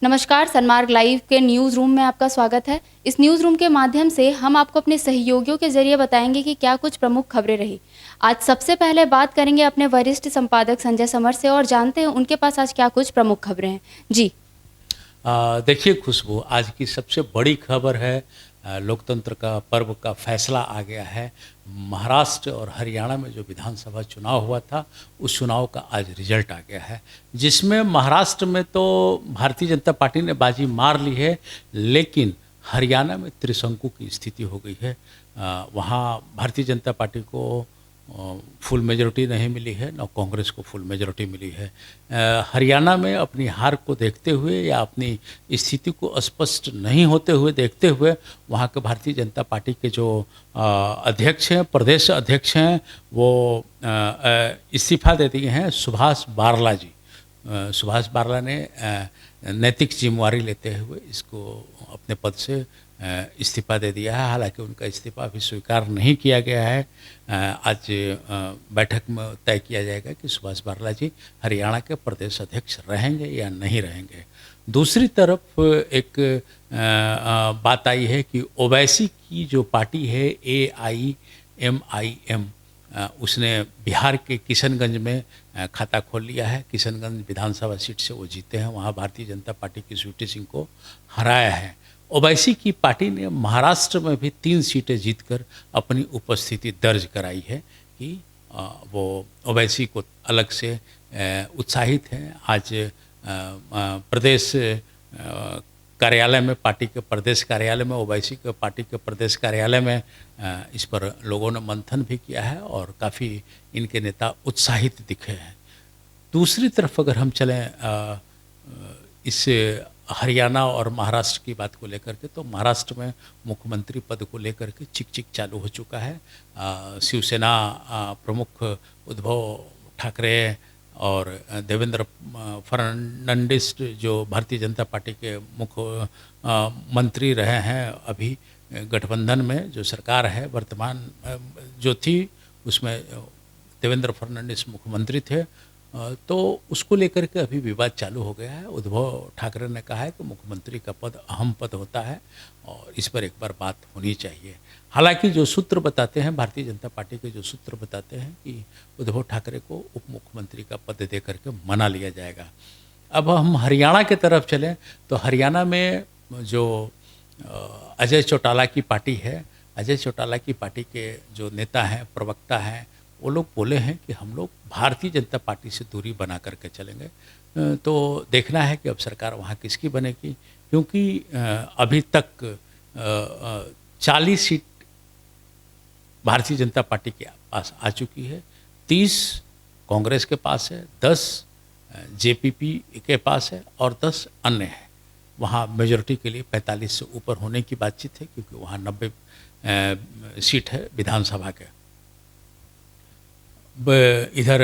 नमस्कार, सनमार्ग लाइव के news room में आपका स्वागत है। इस न्यूज़ रूम के माध्यम से हम आपको अपने सहयोगियों के जरिए बताएंगे कि क्या कुछ प्रमुख खबरें रही। आज सबसे पहले बात करेंगे अपने वरिष्ठ संपादक संजय समर से और जानते हैं उनके पास आज क्या कुछ प्रमुख खबरें हैं। जी। देखिए खुशबू, आज की सबसे बड़ी खबर है लोकतंत्र का पर्व का फैसला आ गया है। महाराष्ट्र और हरियाणा में जो विधानसभा चुनाव हुआ था, उस चुनाव का आज रिजल्ट आ गया है, जिसमें महाराष्ट्र में तो भारतीय जनता पार्टी ने बाजी मार ली है, लेकिन हरियाणा में त्रिशंकु की स्थिति हो गई है। वहाँ भारतीय जनता पार्टी को फुल मेजॉरिटी नहीं मिली है, न कांग्रेस को फुल मेजॉरिटी मिली है। हरियाणा में अपनी हार को देखते हुए या अपनी स्थिति को स्पष्ट नहीं होते हुए देखते हुए वहाँ के भारतीय जनता पार्टी के जो अध्यक्ष हैं, प्रदेश अध्यक्ष हैं, वो इस्तीफा दे दिए हैं। सुभाष बारला जी, सुभाष बारला ने नैतिक जिम्मेवारी लेते हुए इसको अपने पद से इस्तीफा दे दिया है। हालांकि उनका इस्तीफा अभी स्वीकार नहीं किया गया है। आज बैठक में तय किया जाएगा कि सुभाष बारला जी हरियाणा के प्रदेश अध्यक्ष रहेंगे या नहीं रहेंगे। दूसरी तरफ एक बात आई है कि ओवैसी की जो पार्टी है AIMIM, उसने बिहार के किशनगंज में खाता खोल लिया है। किशनगंज विधानसभा सीट से वो जीते हैं, वहाँ भारतीय जनता पार्टी की स्वीटी सिंह को हराया है। ओवैसी की पार्टी ने महाराष्ट्र में भी 3 सीटें जीतकर अपनी उपस्थिति दर्ज कराई है कि वो ओवैसी को अलग से उत्साहित हैं। आज प्रदेश कार्यालय में, पार्टी के प्रदेश कार्यालय में, ओवैसी के पार्टी के प्रदेश कार्यालय में इस पर लोगों ने मंथन भी किया है और काफ़ी इनके नेता उत्साहित दिखे हैं। दूसरी तरफ अगर हम चलें इस हरियाणा और महाराष्ट्र की बात को लेकर के, तो महाराष्ट्र में मुख्यमंत्री पद को लेकर के चिक चालू हो चुका है। शिवसेना प्रमुख उद्धव ठाकरे और देवेंद्र फडणवीस जो भारतीय जनता पार्टी के मुख्य मंत्री रहे हैं, अभी गठबंधन में जो सरकार है वर्तमान जो थी, उसमें देवेंद्र फडणवीस मुख्यमंत्री थे, तो उसको लेकर के अभी विवाद चालू हो गया है। उद्धव ठाकरे ने कहा है कि मुख्यमंत्री का पद अहम पद होता है और इस पर एक बार बात होनी चाहिए। हालांकि जो सूत्र बताते हैं, भारतीय जनता पार्टी के जो सूत्र बताते हैं कि उद्धव ठाकरे को उप मुख्यमंत्री का पद दे करके मना लिया जाएगा। अब हम हरियाणा की तरफ चलें तो हरियाणा में जो अजय चौटाला की पार्टी है, अजय चौटाला की पार्टी के जो नेता हैं, प्रवक्ता हैं, वो लोग बोले हैं कि हम लोग भारतीय जनता पार्टी से दूरी बना करके चलेंगे। तो देखना है कि अब सरकार वहाँ किसकी बनेगी, क्योंकि अभी तक 40 सीट भारतीय जनता पार्टी के पास आ चुकी है, 30 कांग्रेस के पास है, 10 JPP के पास है और 10 अन्य है। वहाँ मेजॉरिटी के लिए 45 से ऊपर होने की बातचीत है, क्योंकि वहाँ 90 सीट है विधानसभा के। इधर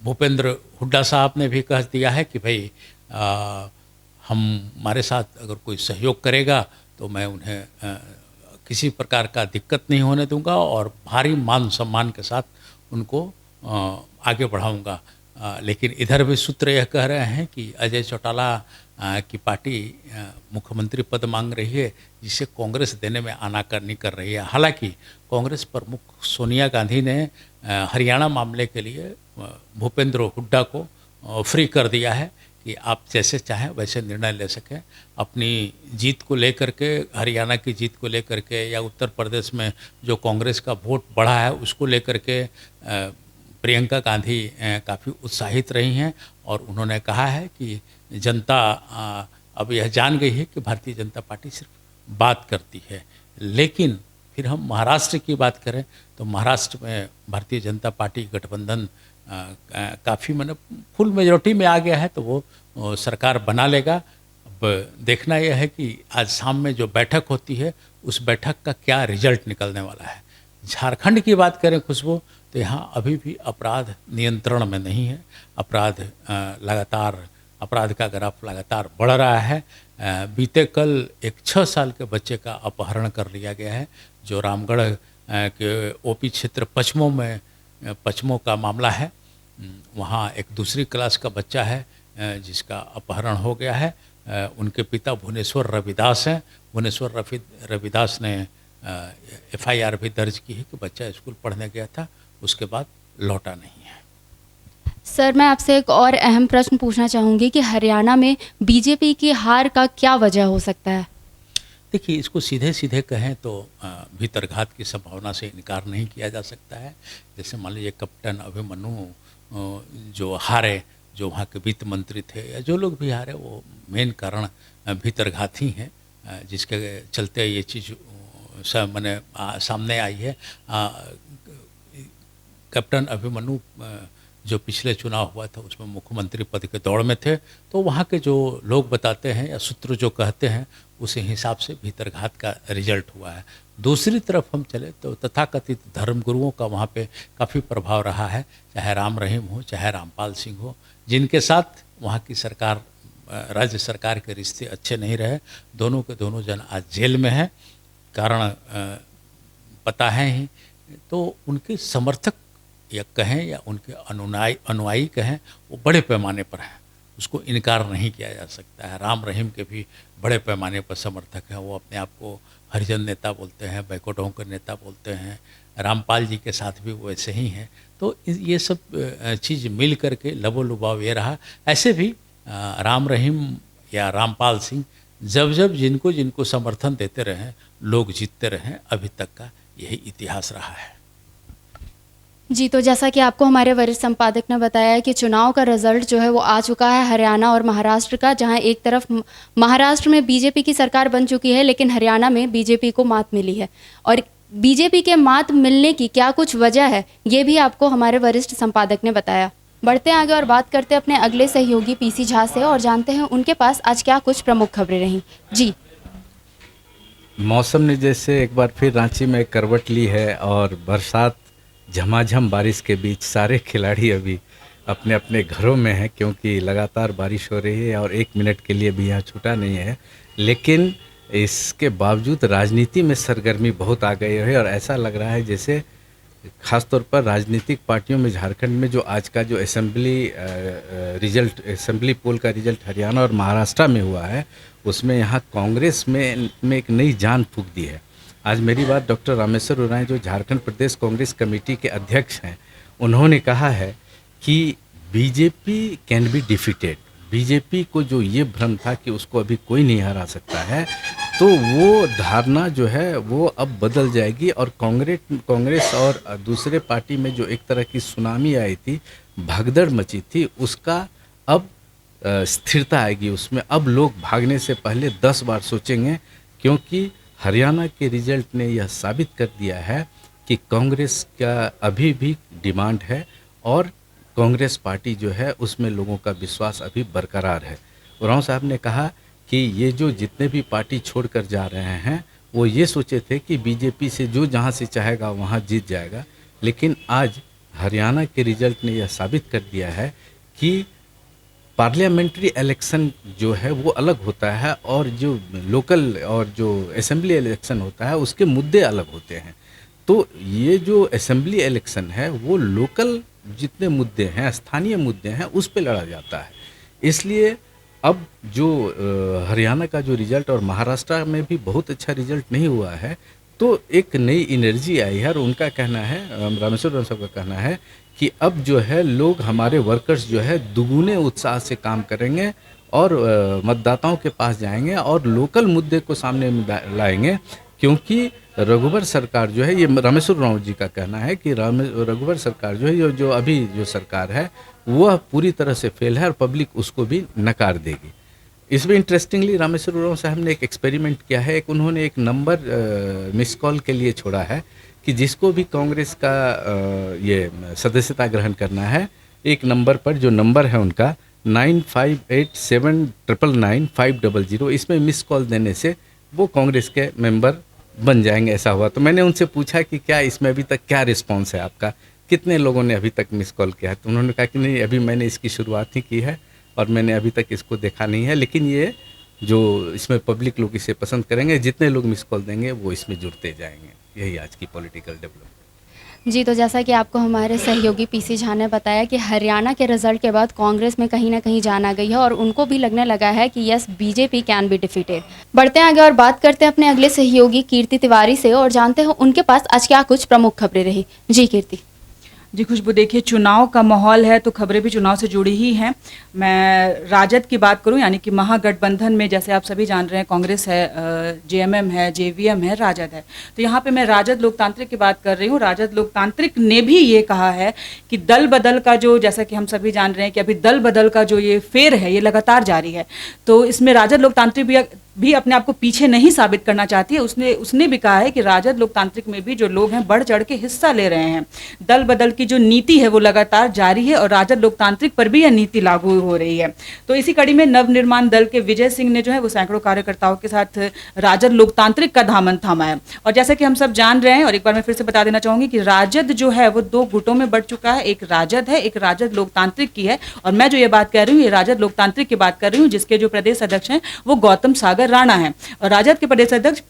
भूपेंद्र हुड्डा साहब ने भी कह दिया है कि भाई हमारे साथ अगर कोई सहयोग करेगा तो मैं उन्हें किसी प्रकार का दिक्कत नहीं होने दूंगा और भारी मान सम्मान के साथ उनको आगे बढ़ाऊंगा। लेकिन इधर भी सूत्र यह कह रहे हैं कि अजय चौटाला की पार्टी मुख्यमंत्री पद मांग रही है, जिसे कांग्रेस देने में आनाकानी कर रही है। हालांकि कांग्रेस प्रमुख सोनिया गांधी ने हरियाणा मामले के लिए भूपेंद्र हुड्डा को फ्री कर दिया है कि आप जैसे चाहें वैसे निर्णय ले सकें। अपनी जीत को लेकर के, हरियाणा की जीत को लेकर के या उत्तर प्रदेश में जो कांग्रेस का वोट बढ़ा है उसको लेकर के प्रियंका गांधी काफ़ी उत्साहित रही हैं और उन्होंने कहा है कि जनता अब यह जान गई है कि भारतीय जनता पार्टी सिर्फ बात करती है। लेकिन फिर हम महाराष्ट्र की बात करें तो महाराष्ट्र में भारतीय जनता पार्टी गठबंधन काफ़ी मतलब फुल मेजॉरिटी में आ गया है, तो वो सरकार बना लेगा। अब देखना यह है कि आज शाम में जो बैठक होती है उस बैठक का क्या रिजल्ट निकलने वाला है। झारखंड की बात करें खुशबू, तो यहाँ अभी भी अपराध नियंत्रण में नहीं है। अपराध का ग्राफ लगातार बढ़ रहा है। बीते कल एक 6 साल के बच्चे का अपहरण कर लिया गया है, जो रामगढ़ के OP क्षेत्र पश्चिमों का मामला है। वहाँ एक दूसरी क्लास का बच्चा है जिसका अपहरण हो गया है। उनके पिता भुवनेश्वर रविदास हैं। भुवनेश्वर रविदास ने FIR भी दर्ज की है कि बच्चा स्कूल पढ़ने गया था, उसके बाद लौटा नहीं है। सर, मैं आपसे एक और अहम प्रश्न पूछना चाहूँगी कि हरियाणा में बीजेपी की हार का क्या वजह हो सकता है? देखिए, इसको सीधे सीधे कहें तो भीतरघात की संभावना से इनकार नहीं किया जा सकता है। जैसे मान लीजिए कैप्टन अभिमन्यु जो हारे, जो वहाँ के वित्त मंत्री थे या जो लोग भी हारे, वो मेन कारण भीतरघात ही हैं, जिसके चलते ये चीज़ मैंने सामने आई है। कैप्टन अभिमन्यु जो पिछले चुनाव हुआ था उसमें मुख्यमंत्री पद के दौड़ में थे, तो वहाँ के जो लोग बताते हैं या सूत्र जो कहते हैं उसी हिसाब से भीतरघात का रिजल्ट हुआ है। दूसरी तरफ हम चले तो तथाकथित धर्मगुरुओं का वहाँ पे काफ़ी प्रभाव रहा है, चाहे राम रहीम हो चाहे रामपाल सिंह हो, जिनके साथ वहाँ की सरकार, राज्य सरकार के रिश्ते अच्छे नहीं रहे। दोनों के दोनों जन आज जेल में हैं, कारण पता है ही। तो उनके समर्थक या कहें या उनके अनुयायी कहें, वो बड़े पैमाने पर हैं, उसको इनकार नहीं किया जा सकता है। राम रहीम के भी बड़े पैमाने पर समर्थक हैं, वो अपने आप को हरिजन नेता बोलते हैं, बैकवर्डों के नेता बोलते हैं। रामपाल जी के साथ भी वैसे ही हैं। तो ये सब चीज़ मिल करके लबो-लुबाव ये रहा। ऐसे भी राम रहीम या रामपाल सिंह जब जब जिनको जिनको समर्थन देते रहे, लोग जीतते रहे। अभी तक का यही इतिहास रहा है। जी, तो जैसा कि आपको हमारे वरिष्ठ संपादक ने बताया है कि चुनाव का रिजल्ट जो है वो आ चुका है हरियाणा और महाराष्ट्र का, जहां एक तरफ महाराष्ट्र में बीजेपी की सरकार बन चुकी है, लेकिन हरियाणा में बीजेपी को मात मिली है। और बीजेपी के मात मिलने की क्या कुछ वजह है, ये भी आपको हमारे वरिष्ठ संपादक ने बताया। बढ़ते हैं आगे और बात करते हैं अपने अगले सहयोगी PC झा से और जानते हैं उनके पास आज क्या कुछ प्रमुख खबरें रहीं। जी, मौसम ने जैसे एक बार फिर रांची में करवट ली है और बरसात झमाझम बारिश के बीच सारे खिलाड़ी अभी अपने अपने घरों में हैं, क्योंकि लगातार बारिश हो रही है और 1 मिनट के लिए भी यहाँ छूटा नहीं है। लेकिन इसके बावजूद राजनीति में सरगर्मी बहुत आ गई है और ऐसा लग रहा है जैसे ख़ासतौर पर राजनीतिक पार्टियों में झारखंड में जो आज का जो असेंबली पोल का रिजल्ट हरियाणा और महाराष्ट्र में हुआ है, उसमें यहाँ कांग्रेस में एक नई जान फूंक दी है। आज मेरी बात डॉक्टर रामेश्वर उरांव जो झारखंड प्रदेश कांग्रेस कमेटी के अध्यक्ष हैं, उन्होंने कहा है कि BJP can be defeated. BJP को जो ये भ्रम था कि उसको अभी कोई नहीं हरा सकता है, तो वो धारणा जो है वो अब बदल जाएगी और कांग्रेस और दूसरे पार्टी में जो एक तरह की सुनामी आई थी, भगदड़ मची थी, उसका अब स्थिरता आएगी उसमें। अब लोग भागने से पहले 10 बार सोचेंगे, क्योंकि हरियाणा के रिजल्ट ने यह साबित कर दिया है कि कांग्रेस का अभी भी डिमांड है और कांग्रेस पार्टी जो है उसमें लोगों का विश्वास अभी बरकरार है। उरांव साहब ने कहा कि ये जो जितने भी पार्टी छोड़कर जा रहे हैं, वो ये सोचे थे कि बीजेपी से जो जहाँ से चाहेगा वहाँ जीत जाएगा, लेकिन आज हरियाणा के रिजल्ट ने यह साबित कर दिया है कि पार्लियामेंट्री इलेक्शन जो है वो अलग होता है और जो लोकल और जो असेंबली इलेक्शन होता है उसके मुद्दे अलग होते हैं। तो ये जो असेंबली इलेक्शन है वो लोकल जितने मुद्दे हैं, स्थानीय मुद्दे हैं, उस पे लड़ा जाता है। इसलिए अब जो हरियाणा का जो रिजल्ट और महाराष्ट्र में भी बहुत अच्छा रिजल्ट नहीं हुआ है, तो एक नई एनर्जी आई है और उनका कहना है, रामेश्वर उरांव साहब का कहना है कि अब जो है लोग, हमारे वर्कर्स जो है दुगुने उत्साह से काम करेंगे और मतदाताओं के पास जाएंगे और लोकल मुद्दे को सामने लाएंगे, क्योंकि रघुवर सरकार जो है, ये रामेश्वर उरांव जी का कहना है कि रघुवर सरकार जो है, जो अभी जो सरकार है वह पूरी तरह से फेल है और पब्लिक उसको भी नकार देगी। इसमें इंटरेस्टिंगली रामेश्वर उरांव साहब ने एक एक्सपेरिमेंट किया है। उन्होंने एक नंबर मिस कॉल के लिए छोड़ा है कि जिसको भी कांग्रेस का ये सदस्यता ग्रहण करना है, एक नंबर पर, जो नंबर है उनका 9587999500, इसमें मिस कॉल देने से वो कांग्रेस के मेंबर बन जाएंगे। ऐसा हुआ तो मैंने उनसे पूछा कि क्या इसमें अभी तक क्या रिस्पांस है आपका, कितने लोगों ने अभी तक मिस कॉल किया है? तो उन्होंने कहा कि नहीं, अभी मैंने इसकी शुरुआत ही की है और मैंने अभी तक इसको देखा नहीं है, लेकिन ये जो इसमें पब्लिक लोग इसे पसंद करेंगे, जितने लोग मिस कॉल देंगे वो इसमें जुड़ते जाएंगे। यही आज की पॉलिटिकल डेवलपमेंट। जी, तो जैसा कि आपको हमारे सहयोगी पीसी झा ने बताया कि हरियाणा के रिजल्ट के बाद कांग्रेस में कहीं न कहीं जान आ गई है और उनको भी लगने लगा है कि yes, BJP can be defeated. बढ़ते हैं आगे और बात करते हैं अपने अगले सहयोगी कीर्ति तिवारी से और जानते हैं उनके पास आज क्या कुछ प्रमुख खबरें रही। जी कीर्ति। जी खुशबू, देखिए चुनाव का माहौल है तो खबरें भी चुनाव से जुड़ी ही हैं। मैं राजद की बात करूं, यानी कि महागठबंधन में जैसे आप सभी जान रहे हैं कांग्रेस है, जेएमएम है, जेवीएम है, राजद है। तो यहाँ पे मैं राजद लोकतांत्रिक की बात कर रही हूँ। राजद लोकतांत्रिक ने भी ये कहा है कि दल बदल का जो, जैसा कि हम सभी जान रहे हैं कि अभी दल बदल का जो ये फेर है ये लगातार जारी है। तो इसमें राजद लोकतांत्रिक भी अपने आप को पीछे नहीं साबित करना चाहती है। उसने भी कहा है कि राजद लोकतांत्रिक में भी जो लोग हैं बढ़ चढ़ के हिस्सा ले रहे हैं। दल बदल की जो नीति है वो लगातार जारी है और राजद लोकतांत्रिक पर भी यह नीति लागू हो रही है। तो इसी कड़ी में नवनिर्माण दल के विजय सिंह ने जो है वो सैकड़ों कार्यकर्ताओं के साथ राजद लोकतांत्रिक का दामन थामा है। और जैसा कि हम सब जान रहे हैं, और एक बार मैं फिर से बता देना चाहूंगी कि राजद जो है वो दो गुटों में बढ़ चुका है। एक राजद है, एक राजद लोकतांत्रिक की है। और मैं जो ये बात कह रही हूँ ये राजद लोकतांत्रिक की बात कर रही हूँ, जिसके जो प्रदेश अध्यक्ष हैं वो गौतम सागर राणा है और राजद के प्रदेश अध्यक्ष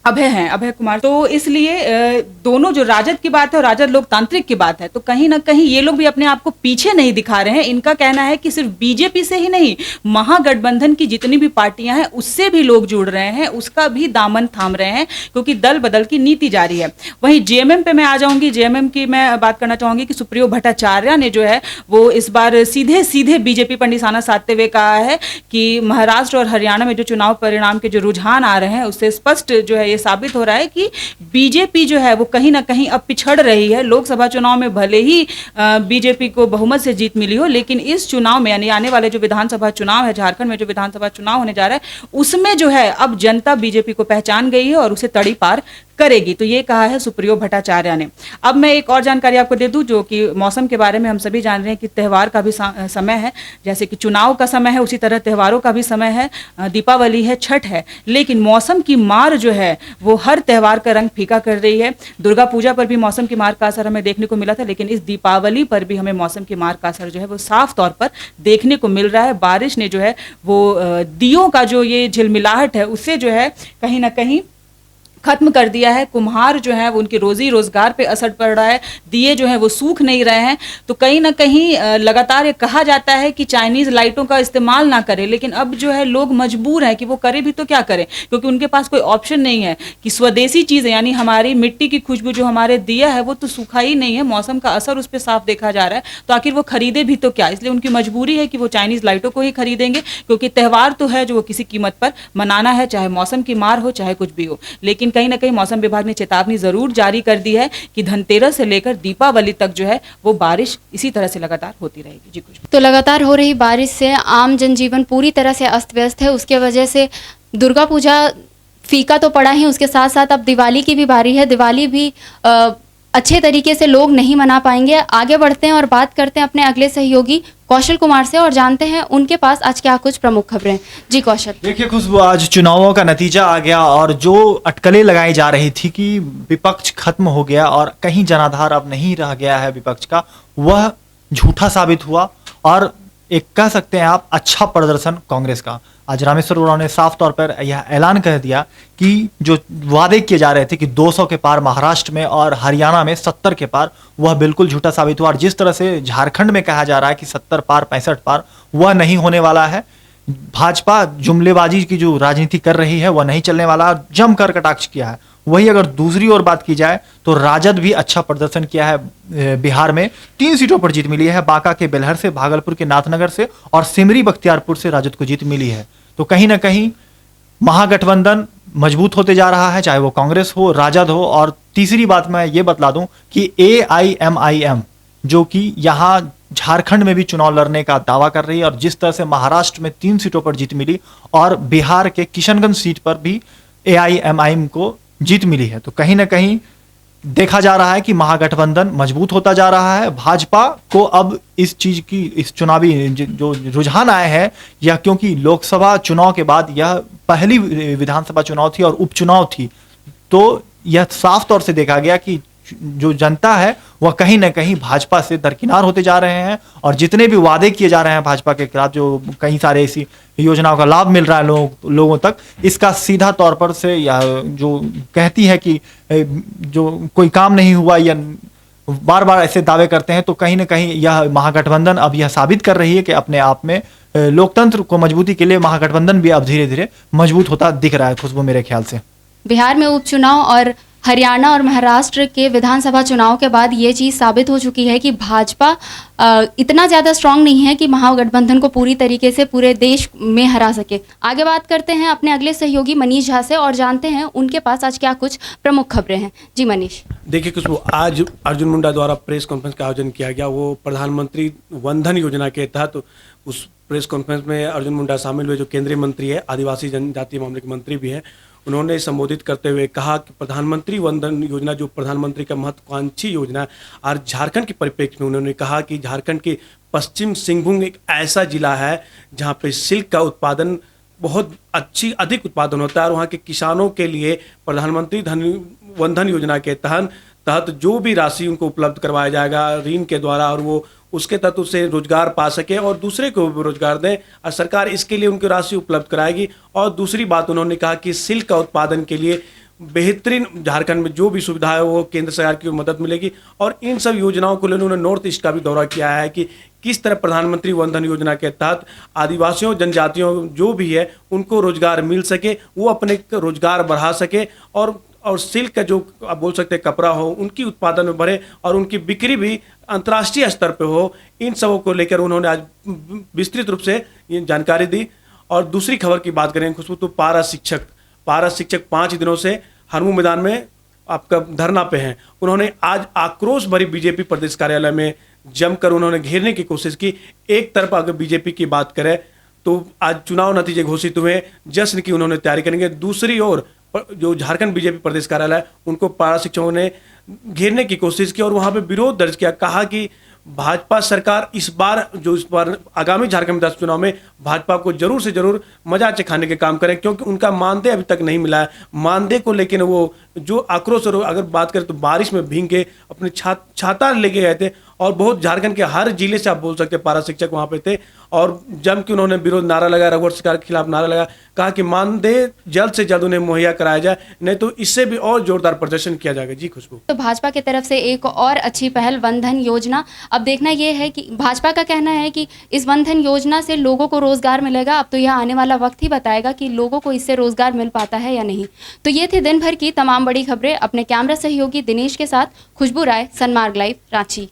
अभय कुमार। तो इसलिए दोनों, जो राजद की बात है और राजद लोकतांत्रिक की बात है, तो कहीं ना कहीं ये लोग भी अपने आप को पीछे नहीं दिखा रहे हैं। इनका कहना है कि सिर्फ बीजेपी से ही नहीं, महागठबंधन की जितनी भी पार्टियां हैं उससे भी लोग जुड़ रहे हैं, उसका भी दामन थाम रहे हैं, क्योंकि दल बदल की नीति जारी है। वहीं जेएमएम पे मैं आ जाऊंगी। जेएमएम की मैं बात करना चाहूंगी कि सुप्रियो भट्टाचार्य ने जो है वो इस बार सीधे सीधे बीजेपी पर निशाना साधते हुए कहा है कि महाराष्ट्र और हरियाणा में जो चुनाव परिणाम के जो रुझान आ रहे हैं उससे स्पष्ट जो है साबित हो रहा है कि बीजेपी जो है वो कहीं ना कहीं अब पिछड़ रही है। लोकसभा चुनाव में भले ही बीजेपी को बहुमत से जीत मिली हो, लेकिन इस चुनाव में, यानी आने वाले जो विधानसभा चुनाव है, झारखंड में जो विधानसभा चुनाव होने जा रहा है, उसमें जो है अब जनता बीजेपी को पहचान गई है और उसे तड़ी पार करेगी। तो ये कहा है सुप्रियो भट्टाचार्य ने। अब मैं एक और जानकारी आपको दे दूं, जो कि मौसम के बारे में हम सभी जान रहे हैं कि त्यौहार का भी समय है। जैसे कि चुनाव का समय है उसी तरह त्योहारों का भी समय है। दीपावली है, छठ है, लेकिन मौसम की मार जो है वो हर त्यौहार का रंग फीका कर रही है। दुर्गा पूजा पर भी मौसम की मार का असर हमें देखने को मिला था, लेकिन इस दीपावली पर भी हमें मौसम की मार का असर जो है वो साफ तौर पर देखने को मिल रहा है। बारिश ने जो है वो दियों का जो ये झिलमिलाहट है उससे जो है कहीं ना कहीं खत्म कर दिया है। कुम्हार जो है वो उनके रोजी रोजगार पे असर पड़ रहा है। दिए जो है वो सूख नहीं रहे हैं। तो कहीं ना कहीं लगातार ये कहा जाता है कि चाइनीज लाइटों का इस्तेमाल ना करें, लेकिन अब जो है लोग मजबूर हैं कि वो करें भी तो क्या करें, क्योंकि उनके पास कोई ऑप्शन नहीं है कि स्वदेशी चीज़ें, यानी हमारी मिट्टी की खुशबू जो हमारे दिया है वो तो सूखा ही नहीं है, मौसम का असर उस पर साफ देखा जा रहा है। तो आखिर वो खरीदे भी तो क्या, इसलिए उनकी मजबूरी है कि वो चाइनीज लाइटों को ही खरीदेंगे, क्योंकि त्यौहार तो है जो वो किसी कीमत पर मनाना है, चाहे मौसम की मार हो चाहे कुछ भी हो। लेकिन कहीं ना कहीं मौसम विभाग ने चेतावनी जरूर जारी कर दी है कि धनतेरस से लेकर दीपावली तक जो है वो बारिश इसी तरह से लगातार होती रहेगी। जी कुछ तो लगातार हो रही बारिश से आम जनजीवन पूरी तरह से अस्त व्यस्त है। उसके वजह से दुर्गा पूजा फीका तो पड़ा ही, उसके साथ साथ अब दिवाली की भी बारी है। दिवाली भी अच्छे तरीके से लोग नहीं मना पाएंगे। आगे बढ़ते हैं और बात करते हैं अपने अगले सहयोगी कौशल कुमार से और जानते हैं उनके पास आज क्या कुछ प्रमुख खबरें। जी कौशल। देखिए खुशबू, आज चुनावों का नतीजा आ गया और जो अटकलें लगाई जा रही थी कि विपक्ष खत्म हो गया और कहीं जनाधार अब नहीं रह गया है विपक्ष का, वह झूठा साबित हुआ और एक कह सकते हैं आप अच्छा प्रदर्शन कांग्रेस का। आज रामेश्वर उरांव ने साफ तौर पर यह ऐलान कर दिया कि जो वादे किए जा रहे थे कि 200 के पार महाराष्ट्र में और हरियाणा में 70 के पार, वह बिल्कुल झूठा साबित हुआ। और जिस तरह से झारखंड में कहा जा रहा है कि 70 पार 65 पार, वह नहीं होने वाला है। भाजपा जुमलेबाजी की जो राजनीति कर रही है वह नहीं चलने वाला, जमकर कटाक्ष किया है। वही अगर दूसरी ओर बात की जाए तो राजद भी अच्छा प्रदर्शन किया है। बिहार में 3 सीटों पर जीत मिली है, बांका के बेलहर से, भागलपुर के नाथनगर से और सिमरी बख्तियारपुर से राजद को जीत मिली है। तो कहीं ना कहीं महागठबंधन मजबूत होते जा रहा है, चाहे वो कांग्रेस हो, राजद हो। और तीसरी बात मैं ये बतला दूं कि AIMIM जो कि यहाँ झारखंड में भी चुनाव लड़ने का दावा कर रही है, और जिस तरह से महाराष्ट्र में 3 सीटों पर जीत मिली और बिहार के किशनगंज सीट पर भी AIMIM को जीत मिली है, तो कहीं ना कहीं देखा जा रहा है कि महागठबंधन मजबूत होता जा रहा है। भाजपा को अब इस चीज की, इस चुनावी जो रुझान आए हैं, यह क्योंकि लोकसभा चुनाव के बाद यह पहली विधानसभा चुनाव थी और उपचुनाव थी, तो यह साफ तौर से देखा गया कि जो जनता है वह कहीं ना कहीं भाजपा से दरकिनार होते जा रहे हैं, और जितने भी वादे किए जा रहे हैं भाजपा के खिलाफ, जो कई सारे ऐसी योजनाओं का लाभ मिल रहा है लोगों तक, इसका सीधा तौर पर से, या जो कहती है कि जो कोई काम नहीं हुआ या बार बार ऐसे दावे करते हैं, तो कहीं ना कहीं यह महागठबंधन अब यह साबित कर रही है कि अपने आप में लोकतंत्र को मजबूती के लिए महागठबंधन भी अब धीरे धीरे मजबूत होता दिख रहा है। खुशबू, मेरे ख्याल से बिहार में उपचुनाव और हरियाणा और महाराष्ट्र के विधानसभा चुनाव के बाद ये चीज़ साबित हो चुकी है कि भाजपा इतना ज़्यादा स्ट्रांग नहीं है कि महागठबंधन को पूरी तरीके से पूरे देश में हरा सके। आगे बात करते हैं अपने अगले सहयोगी मनीष झा से और जानते हैं उनके पास आज क्या कुछ प्रमुख खबरें हैं। जी मनीष। देखिए खुशबू, आज अर्जुन मुंडा द्वारा प्रेस कॉन्फ्रेंस का आयोजन किया गया। वो प्रधानमंत्री वंदन योजना के तहत उस प्रेस कॉन्फ्रेंस में अर्जुन मुंडा शामिल हुए, जो केंद्रीय मंत्री है, आदिवासी जनजातीय मामले के मंत्री भी हैं। उन्होंने संबोधित करते हुए कहा कि प्रधानमंत्री वंदन योजना जो प्रधानमंत्री का महत्वाकांक्षी योजना है, और झारखंड के परिप्रेक्ष्य में उन्होंने कहा कि झारखंड के पश्चिम सिंहभूम एक ऐसा जिला है जहां पे सिल्क का उत्पादन बहुत अधिक उत्पादन होता है, और वहाँ के किसानों के लिए प्रधानमंत्री वंदन योजना के तहत जो भी राशि उनको उपलब्ध करवाया जाएगा ऋण के द्वारा, और वो उसके तहत उससे रोजगार पा सके और दूसरे को भी रोजगार दें, और सरकार इसके लिए उनको राशि उपलब्ध कराएगी। और दूसरी बात उन्होंने कहा कि सिल्क का उत्पादन के लिए बेहतरीन झारखंड में जो भी सुविधा है वो केंद्र सरकार की मदद मिलेगी। और इन सब योजनाओं को लेकर उन्होंने नॉर्थ ईस्ट का भी दौरा किया है कि किस तरह प्रधानमंत्री वंदन योजना के तहत आदिवासियों जनजातियों जो भी है उनको रोजगार मिल सके, वो अपने रोजगार बढ़ा सके, और सिल्क का जो आप बोल सकते हैं कपड़ा हो, उनकी उत्पादन में बढ़े और उनकी बिक्री भी अंतर्राष्ट्रीय स्तर पे हो। इन सबों को लेकर उन्होंने आज विस्तृत रूप से ये जानकारी दी। और दूसरी खबर की बात करें खुशबू, तो पारा शिक्षक 5 दिनों से हरमू मैदान में आपका धरना पे हैं। उन्होंने आज आक्रोश भरी बीजेपी प्रदेश कार्यालय में जमकर उन्होंने घेरने की कोशिश की। एक तरफ अगर बीजेपी की बात करें तो आज चुनाव नतीजे घोषित हुए, जश्न की उन्होंने तैयारी करेंगे। दूसरी ओर जो झारखंड बीजेपी प्रदेश कार्यालय, उनको पारा शिक्षकों ने घेरने की कोशिश की और वहां पे विरोध दर्ज किया। कहा कि भाजपा सरकार इस बार आगामी झारखंड विधानसभा चुनाव में भाजपा को जरूर से जरूर मजा चखाने के काम करें, क्योंकि उनका मानदेय अभी तक नहीं मिला है। मानदेय को लेकर वो जो आक्रोश, और अगर बात करें तो बारिश में भीग के अपने छाता लेके गए थे, और बहुत झारखंड के हर जिले से आप बोल सकते पारा शिक्षक वहां पे थे, और जम के उन्होंने विरोध नारा लगाया, रघुवर सरकार के खिलाफ नारा लगाया। कहा कि मानदेय जल्द से जल्द उन्हें मुहैया कराया जाए, नहीं तो इससे भी और जोरदार प्रदर्शन किया जाएगा। जी खुशबू। तो भाजपा की तरफ से एक और अच्छी पहल वंदन योजना। अब देखना यह है कि भाजपा का कहना है कि इस वंदन योजना से लोगों को रोजगार मिलेगा। अब तो यह आने वाला वक्त ही बताएगा कि लोगों को इससे रोजगार मिल पाता है या नहीं। तो ये थी दिन भर की तमाम बड़ी खबरें। अपने कैमरा सहयोगी दिनेश के साथ खुशबू राय, सनमार्ग लाइव, रांची।